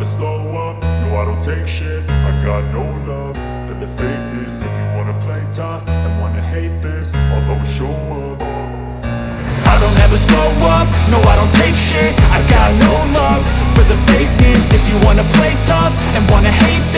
slow up, no I don't take shit. I got no love for the fakeness. If you wanna play tough and wanna hate this, I'll always show up. I don't ever slow up, no I don't take shit. I got no love for the fakeness. If you wanna play tough and wanna hate this,